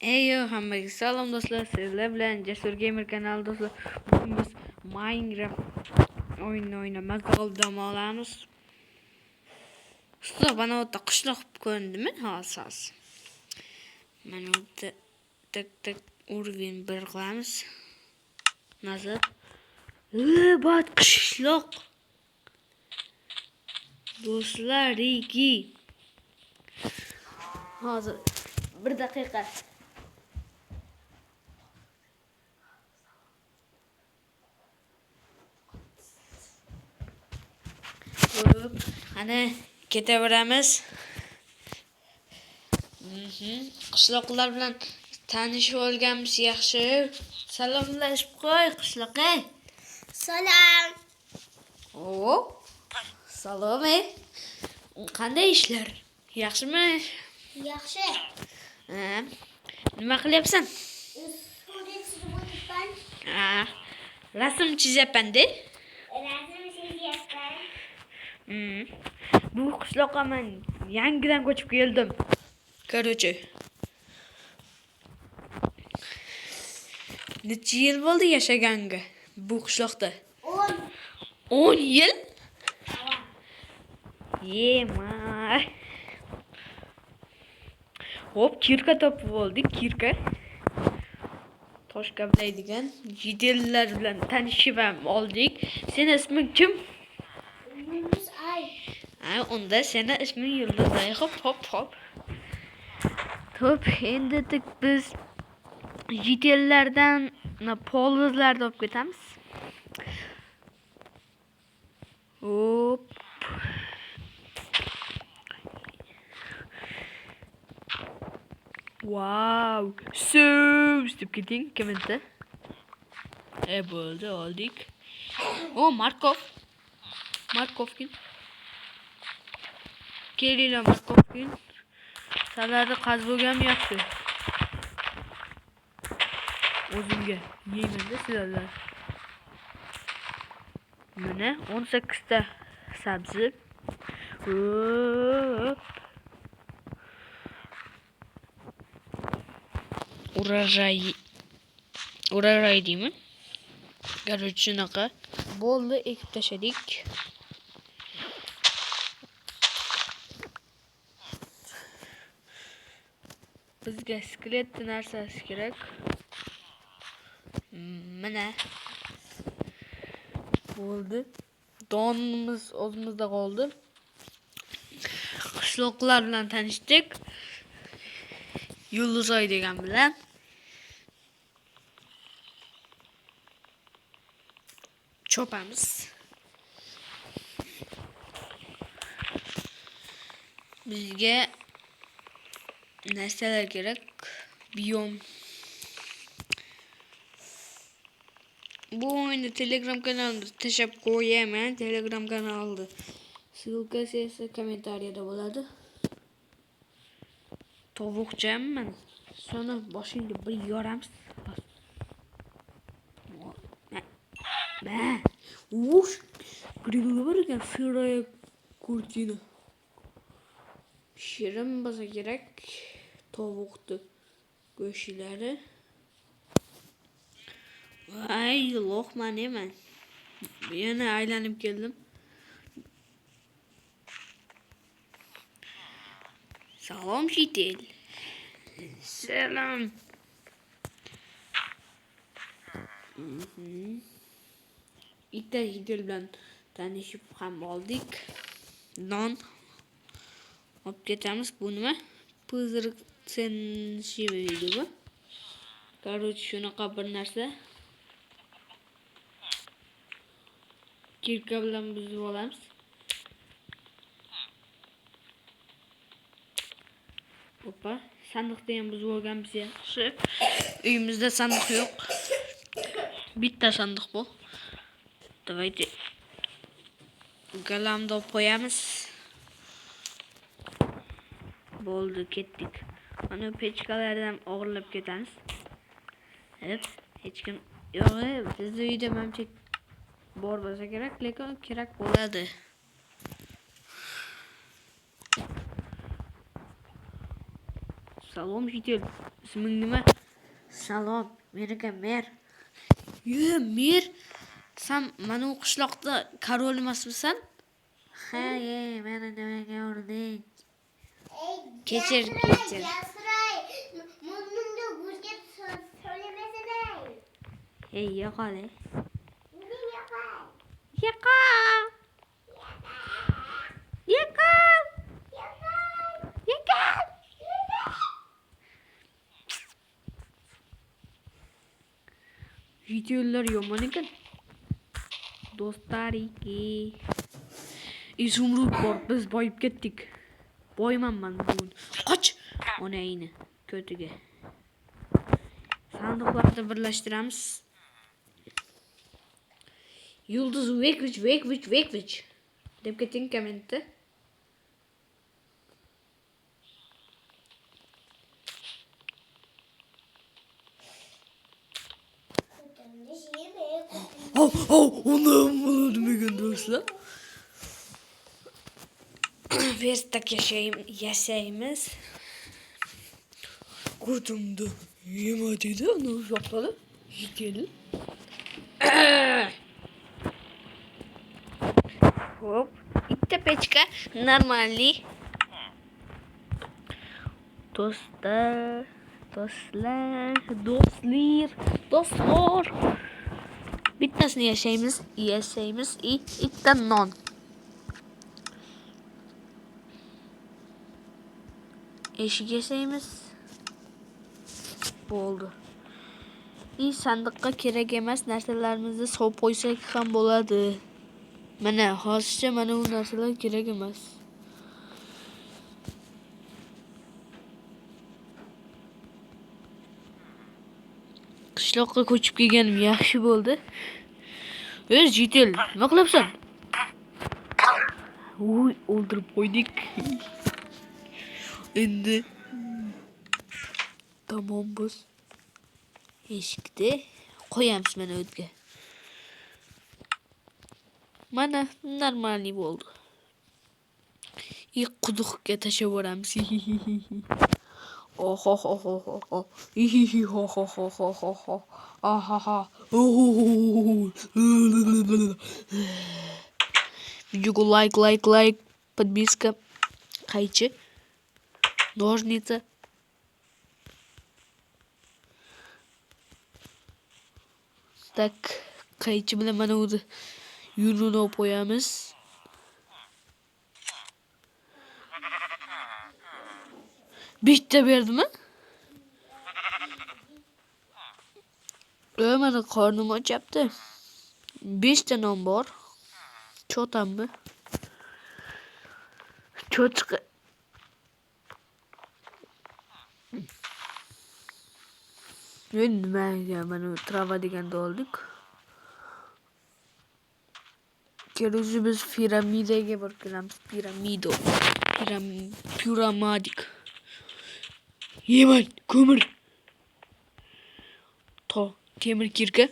Eyo, hammaga salom do'stlar. Sizlar bilan Jasur Gamer kanali do'stlar. Bugun biz Minecraft o'yinini o'ynab dam olamiz. Usta bana o'ta qishloq ko'rindimi? Hozir. Mana o'ta tak urovень bir qilamiz. Nazar. Bat qishloq. Do'stlar, iki. Hozir 1 daqiqa. Ana ketaveramiz. Qishloqlar bilan tanishib olganmiz yaxshi. Salomlashib qo'y qishloqqa. Salom. Oo. Salom. Qanday ishlar? Yaxshimi? Yaxshi. Nima qilyapsan? Ustida chizib o'tiribman. Rasm chizyapman-da. Rasm chizyapman. Bu qishloqqa men yangidan ko'chib keldim. Короче. Necha yil bo'ldi yashaganga bu qishloqda? 10 yil? Yema. Hop, kirka topib oldik, kirka. Tosh qablaydigan jidellar bilan tanishib oldik. Sening isming kim? Yulduzay. Unda sening isming Yulduzay. Hop. Top, endi biz jidellardan polizlarni olib ketamiz. Hop. Wow. Deb keting, kommentda. Bo'ldi, oldik. Markov kim? Kelinglar, Markov kim? Sizlarni qazib o'rganmayapti. O'zimga yeyman-da sizlar. Mana 18 ta sabzi. Hop. Urarray deymi? Короче, shunaqa. Bo'ldi, ekib tashladik. Bizga skelet narsasi kerak. Mana. Bo'ldi. Donimiz o'zimizda qoldi. Qishloqlar bilan tanishdik. Yulduzay degan bilan. Chopamiz. Bizga narsalar kerak. Biom. Bu o'yinni Telegram kanalimda tashlab qo'yaman. Telegram kanalida. Ссылкасы esa kommentariyada bo'ladi. Tovuqchaman. Soni boshingga bir yoramiz. Ush, grigobar ekan siraya kurtina. Shirin bo'lsa kerak tovuqni go'shtlari. Voy, lo'qman eman. Yana aylanib keldim. Salom Shitel. Salom. Ikkita Shitel bilan tanishib ham oldik. Non olib ketamiz. Bu nima? Pizriq senshiviydi bu. Короче, shunaqa bir narsa. Kirka bilan buzib olamiz. Hoppa, sandiqda ham buzib olganmiz yaxshi. Uyimizda sandiq yo'q. Bitta sandiq bu. Давайте galamda olib qo'yamiz. Bo'ldi, ketdik. Mana pechkalardan o'g'irlab ketamiz. Hech kim yo'q. Bizning uyda mamchak bor bo'lsa kerak, lekin kerak bo'ladi. Salom Jitel. Isming nima? Salom. Menga Mer. Mer. Sen mana u qishloqda korol emasmisan? Ha, meni nimaga urding? Kechir. Burnumda guzga söylemesene. Hey, yo'qol. Benim yapar. Yo'qol. Yo'qol. Yo'qol. Videolar yomon ekan. Do'stlar iki. Izumrud bor, biz boyib ketdik. Boyman men bugun. Qoch! Onayni ko'tiga. Sandiqlarni birlashtiramiz. Yulduz Vekvich deb keting kommentda. Onu demegan do'stlar. Verstak yashaymiz. Ko'timda yema dedi, uni uzoqladi. Yetadi. Hop, bitta pechka normalniy. Do'stlar. Bittasini yashaymiz. Ikkita non. Eshik yashaymiz. Bo'ldi. Sandiqqa kerak emas narsalarimizni solib qo'ysak ham bo'ladi. Mana hozircha mana u narsalar kerak emas. Qishloqqa ko'chib kelganim yaxshi bo'ldi. Jitel, nima qilyapsan? Uy, o'ldirib qo'ydik. Endi tamom biz. Eshikni qo'yamiz mana o'tga. Mana normalniy bo'ldi. Quduqqa tashlab yuboramiz. Видео лайк, подписка, qaychi, ножницы. Tak, qaychi bilan mana uni yunini olib qo'yamiz. Bitta berdimi? Mana qornim ochyapti. 5 ta non bor. Cho'tammi? Cho'chqa. Nimaga mana trava deganda oldik. Kelgusi biz piramidaga borib kelamiz. Piramadik. Yeman, ko'mir. Temir kirka.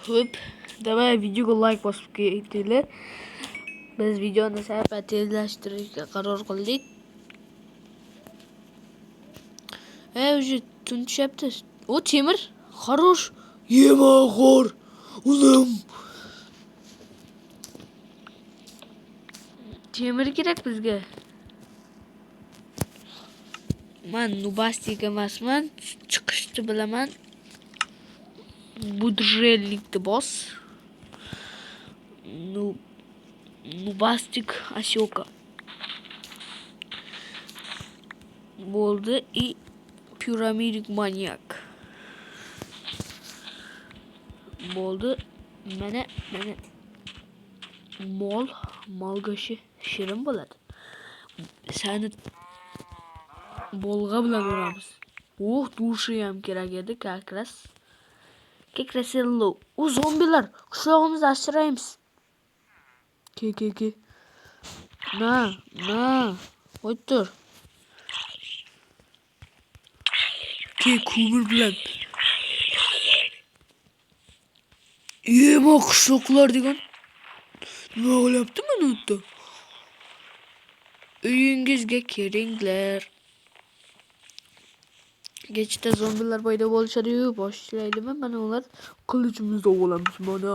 Hop, davay videoga like bosib ketinglar. Biz videoni sal tezlashtirishga qaror qildik. Уже tunishyapti. O temir, хорош. Yema xor. Ulam. Temir kerak bizga. Men nubastik emasman, chiqishni bilaman. Budjellikni bos. Nubastik ashoka. Bo'ldi и piramidik manyak. Bo'ldi. Mana mol go'shti shirin bo'ladi. Sani bolg'a bilan uramiz. Dushi ham kerak edi, kakras. Kekrasello. U zombilar. Qishlog'imizni asraymiz. Ke. Na. O'tir. Ko'mir bilan. Yema qishloqlar degan nima qilyapti mana bu yerda? Uyingizga kiringlar. Kechda zombilar paydo bo'lishadi-yu, boshlaydimi? Mana ular qilichimizni olamiz mana.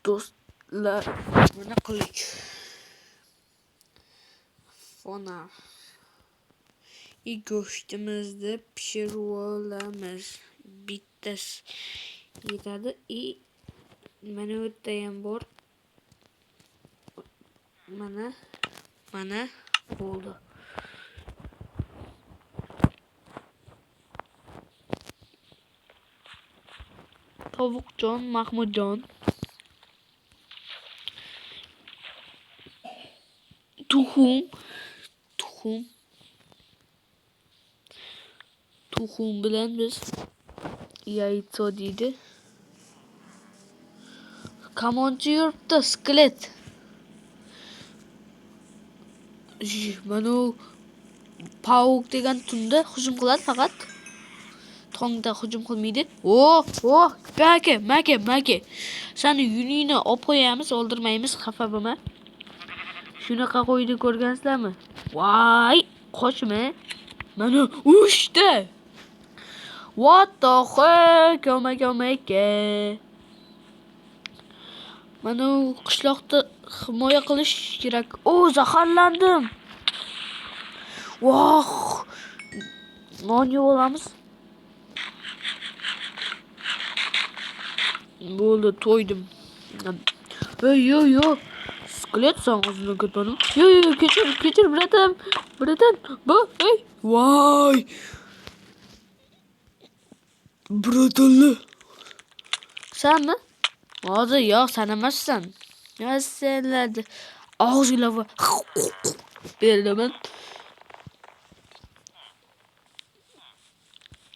Do'stlar, mana qilich. Fona. Go'shtimizni pishirib olamiz. Bittasi yetadi. Mana bu yerda ham bor. Mana bo'ldi. Tovuqjon, Mahmudjon. Tuxum bilan biz yaytso deydi. Kamonchi yuribdi, skelet. Mana u pavuk degan tunda hujum qiladi faqat. Tongda hujum qilmaydi. Maka. Seni yuningni olib qo'yamiz, o'ldirmaymiz, xafa bo'lma. Shunaqa qo'ydi ko'rgansizlarmi? Voy, qochma. Mana ushta. What the heck? Ko'mak. Mana u qishloqda himoya qilish kerak. Zaharlandim. Voh! Non yeb olamiz. Bo'ldi, to'ydim. Yo. Skelet sen ağzına katmanım. Yo, geçir, biratam. Vay. Bratanlı. Sen mi? Hadi ya, sen emezsen. Ya senlerdi. Ağzıyla var. Böyle ben.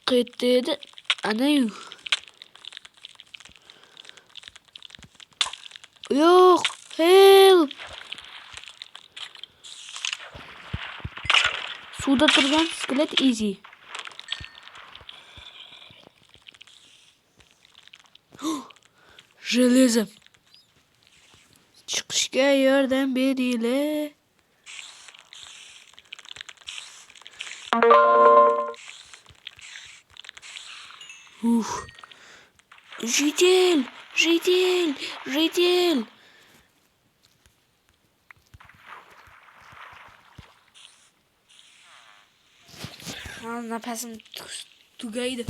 Kıyıttaydı. Anayım. Yok. Help. Suda turgan skelet easy. Железо. Chiqishga yordam beringlar. Житель. Nafasim tugaydi.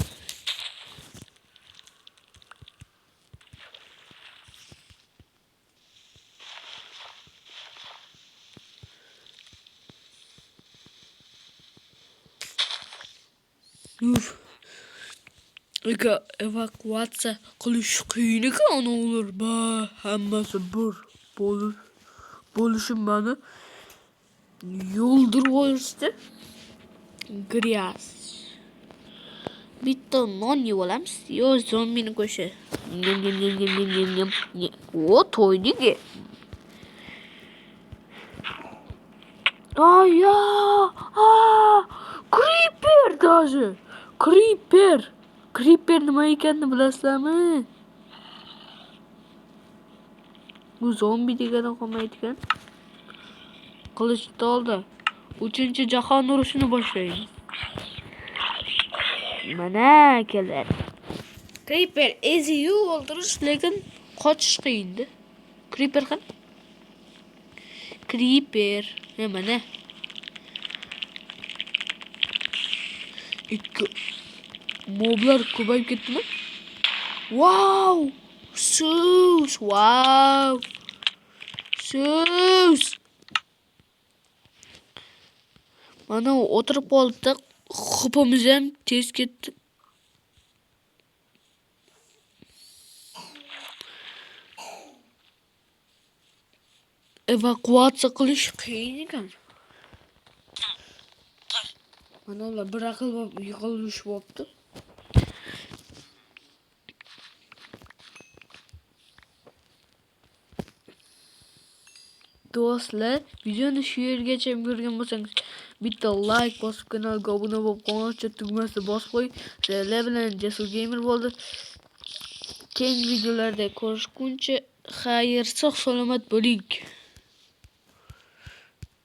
Evakuatsiya qilish qiyin ekan ular. Hammasi bir bo'lishim meni yo'ldirib qo'yishdi. Gryaz. Bitta non yeb olamiz. Yo, zombini qo'shi. To'ydik. Creeper даже. Creeper nima ekanini bilasizlarmi? Bu zombi degan qolmaydigan. Qilichni oldi. 3-jahon urushini boshlaydi. Mana kelar. Creeper eziyu o'ldirish, lekin qochish qiyindi. Creeper ham. Mana. Moblar ko'payib ketdimi? Wow! Sus! Mana o'tirib qoldi. Xo'pimiz ham tez ketdi. Evakuatsiya qilish qiyin ekan. Mana ular bir aql yig'ilishibdi. Do'stlar, videoni shu yergacha ko'rgan bo'lsangiz, bitta like bosib, kanalga obuna bo'lib, qo'ng'iroqcha tugmasini bosib qo'ying. Sizlar bilan Jasur Gamer bo'ldi. Keyingi videolarda ko'rishguncha xayr, sog' salomat bo'ling.